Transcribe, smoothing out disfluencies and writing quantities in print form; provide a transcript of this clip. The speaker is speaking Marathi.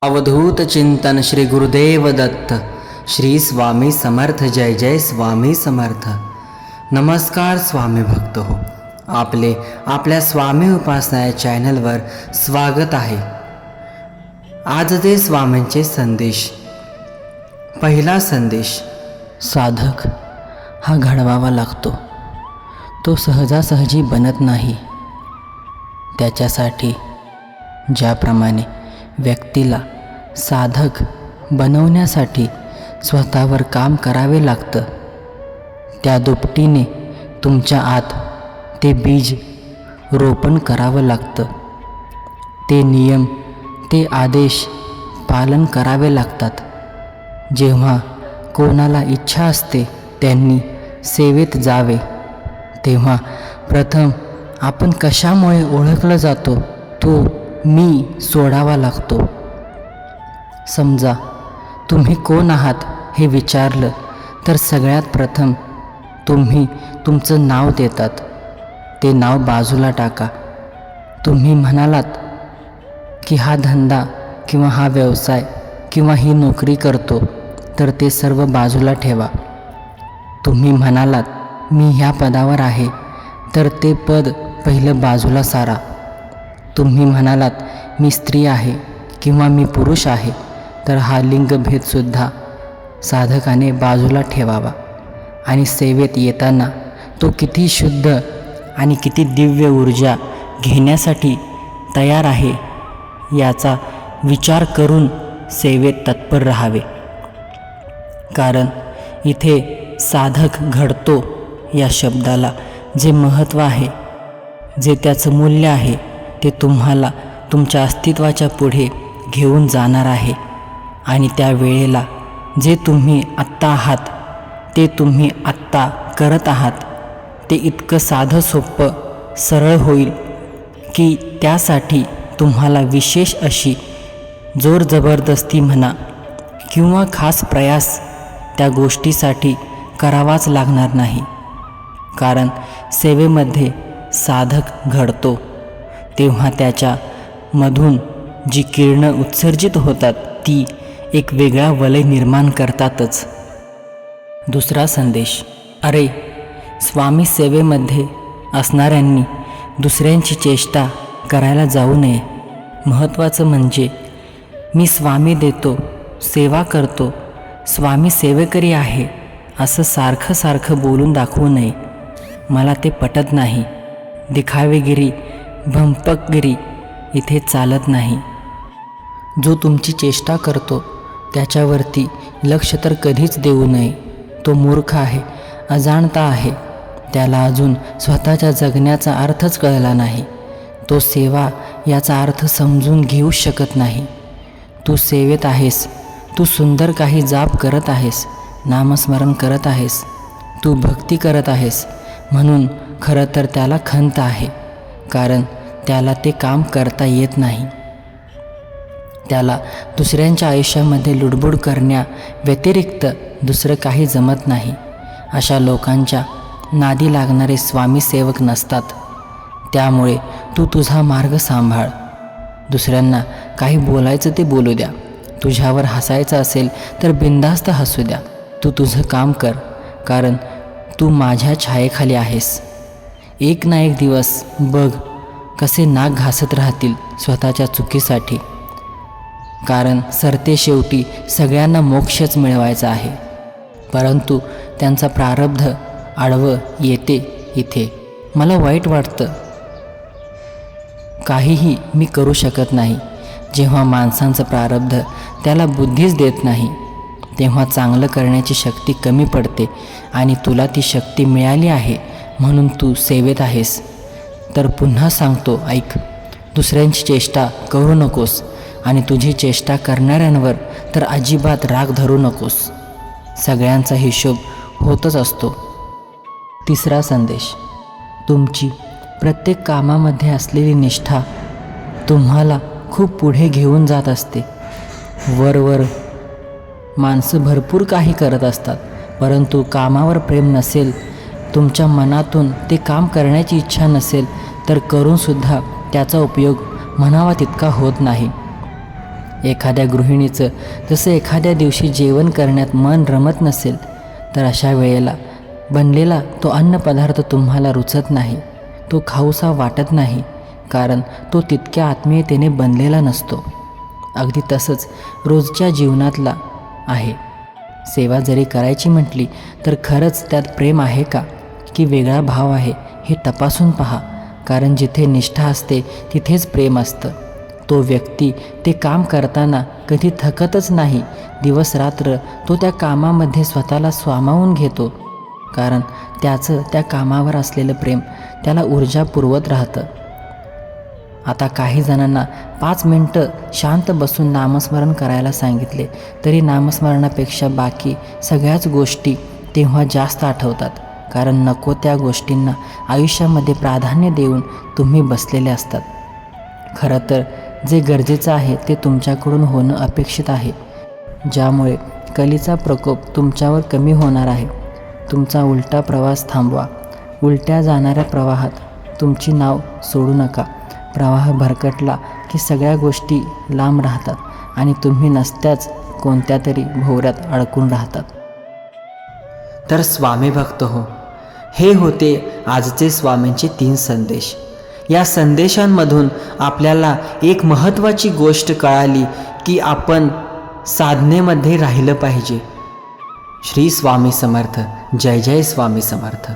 अवधूत चिंतन श्री गुरुदेव दत्त श्री स्वामी समर्थ जय जय स्वामी समर्थ। नमस्कार स्वामी भक्त हो, आपल्या स्वामी उपासना या चॅनलवर स्वागत आहे। आजचे स्वामींचे संदेश। पहिला संदेश, साधक हा घडवावा लागतो, तो सहजासहजी बनत नाही। त्याच्यासाठी ज्याप्रमाणे व्यक्तीला साधक बनवण्यासाठी स्वतःवर काम करावे लागतं, त्या दुपटीने तुमच्या आत ते बीज रोपण करावं लागतं। ते नियम, ते आदेश पालन करावे लागतात। जेव्हा कोणाला इच्छा असते त्यांनी सेवेत जावे, तेव्हा प्रथम आपण कशामुळे ओळखलं जातो तो मी सोडावा लागतो। समजा तुम्ही कोण आहात हे विचारलं तर सगळ्यात प्रथम तुम्ही तुमचं नाव देतात। ते नाव बाजूला टाका। तुम्ही म्हणालात की हा धंदा किंवा हा व्यवसाय किंवा ही नोकरी करतो, तर ते सर्व बाजूला ठेवा। तुम्ही म्हणालात मी ह्या पदावर आहे, तर ते पद पहिलं बाजूला सारा। तुम्ही म्हणालात मी स्त्री आहे किंवा मी पुरुष आहे, तर हा लिंगभेदसुद्धा साधकाने बाजूला ठेवावा। आणि सेवेत येताना तो किती शुद्ध आणि किती दिव्य ऊर्जा घेण्यासाठी तयार आहे याचा विचार करून सेवेत तत्पर राहावे। कारण इथे साधक घडतो या शब्दाला जे महत्त्व आहे, जे त्याचं मूल्य आहे, ते तुम्हाला तुमच्या अस्तित्वाच्या पुढे घेऊन जाणार आहे। आणि त्या वेळेला जे तुम्ही आत्ता आहात, ते तुम्ही आत्ता करत आहात, ते इतकं साधं सोपं सरळ होईल की त्यासाठी तुम्हाला विशेष अशी जोर जबरदस्ती म्हणा किंवा खास प्रयास त्या गोष्टीसाठी करावाच लागणार नाही। कारण सेवेमध्ये साधक घडतो तेव्हा त्याच्या मधून जी किरणं उत्सर्जित होतात ती एक वेगळा वलय निर्माण करतातच। दुसरा संदेश, अरे स्वामी सेवेमध्ये असणाऱ्यांनी दुसऱ्यांची चेष्टा करायला जाऊ नये। महत्त्वाचं म्हणजे मी स्वामी देतो, सेवा करतो, स्वामी सेवेकरी आहे असं सारखं बोलून दाखवू नये। मला ते पटत नाही। दिखावेगिरी, भंपकगिरी इथे चालत नाही। जो तुमची चेष्टा करतो त्याच्यावरती लक्ष तर कधीच देऊ नये। तो मूर्ख आहे, अजाणता आहे, त्याला अजून स्वतःच्या जगण्याचा अर्थच कळला नाही। तो सेवा याचा अर्थ समजून घेऊ शकत नाही। तू सेवेत आहेस, तू सुंदर काही जाप करत आहेस, नामस्मरण करत आहेस, तू भक्ती करत आहेस, म्हणून खरं तर त्याला खंत आहे। कारण त्याला ते काम करता येत नाही। त्याला दुसऱ्यांच्या आयुष्यामध्ये लुडबुड करण्या व्यतिरिक्त दुसरं काही जमत नाही। अशा लोकांच्या नादी लागणारे स्वामी सेवक नसतात। त्यामुळे तू तुझा मार्ग सांभाळ। दुसऱ्यांना काही बोलायचं ते बोलू द्या। तुझ्यावर हसायचं असेल तर बिनधास्त हसू द्या। तू तुझं काम कर, कारण तू माझ्या छायेखाली आहेस। एक ना एक दिवस बघ कसे नाक घासत राहतील स्वतःच्या चुकीसाठी। कारण सरते शेवटी सगळ्यांना मोक्षच मिळवायचा आहे, परंतु त्यांचा प्रारब्ध आडवं येते इथे। मला वाईट वाटतं, काहीही मी करू शकत नाही। जेव्हा माणसांचं प्रारब्ध त्याला बुद्धीच देत नाही, तेव्हा चांगलं करण्याची शक्ती कमी पडते। आणि तुला ती शक्ती मिळाली आहे म्हणून तू सेवेत आहेस। तर पुन्हा सांगतो, ऐक, दुसऱ्यांची चेष्टा करू नकोस आणि तुझी चेष्टा करणाऱ्यांवर तर अजिबात राग धरू नकोस। सगळ्यांचा हिशोब होतच असतो। तिसरा संदेश, तुमची प्रत्येक कामामध्ये असलेली निष्ठा तुम्हाला खूप पुढे घेऊन जात असते। वर माणसं भरपूर काही करत असतात, परंतु कामावर प्रेम नसेल, तुमच्या मनातून ते काम करण्याची इच्छा नसेल, तर करूनसुद्धा त्याचा उपयोग म्हणावा तितका होत नाही। एखाद्या गृहिणीचं जसं एखाद्या दिवशी जेवण करण्यात मन रमत नसेल, तर अशा वेळेला बनलेला तो अन्नपदार्थ तुम्हाला रुचत नाही, तो खाऊसा वाटत नाही, कारण तो तितक्या आत्मीयतेने बनलेला नसतो. अगदी तसंच रोजच्या जीवनातला आहे. सेवा जरी करायची म्हटली तर खरंच त्यात प्रेम आहे का, की वेगळा भाव आहे हे तपासून पहा. कारण जिथे निष्ठा असते तिथेच प्रेम असतं. तो व्यक्ती ते काम करताना कधी थकतच नाही. दिवस रात्र तो त्या कामामध्ये स्वतःला सामावून घेतो, कारण त्याचं त्या कामावर असलेलं प्रेम त्याला ऊर्जा पुरवत राहतं. आता काही जणांना 5 मिनटं शांत बसून नामस्मरण करायला सांगितले तरी नामस्मरणापेक्षा बाकी सगळ्याच गोष्टी तेव्हा जास्त आठवतात, कारण नको त्या गोष्टींना आयुष्यामध्ये प्राधान्य देऊन तुम्ही बसलेले असतात. खरं तर जे गरजेचं आहे ते तुमच्याकडून होणं अपेक्षित आहे, ज्यामुळे कलीचा प्रकोप तुमच्यावर कमी होणार आहे. तुमचा उलटा प्रवास थांबवा. उलट्या जाणाऱ्या प्रवाहात तुमची नाव सोडू नका. प्रवाह भरकटला की सगळ्या गोष्टी लांब राहतात आणि तुम्ही नसत्याच कोणत्या तरी भोवऱ्यात अडकून राहतात. तर स्वामी भक्त हो, हे होते आजचे स्वामींचे 3 संदेश. या संदेशांमधून आपल्याला एक महत्त्वाची गोष्ट कळाली की आपण साधनेमध्ये राहिलं पाहिजे. श्री स्वामी समर्थ. जय जय स्वामी समर्थ.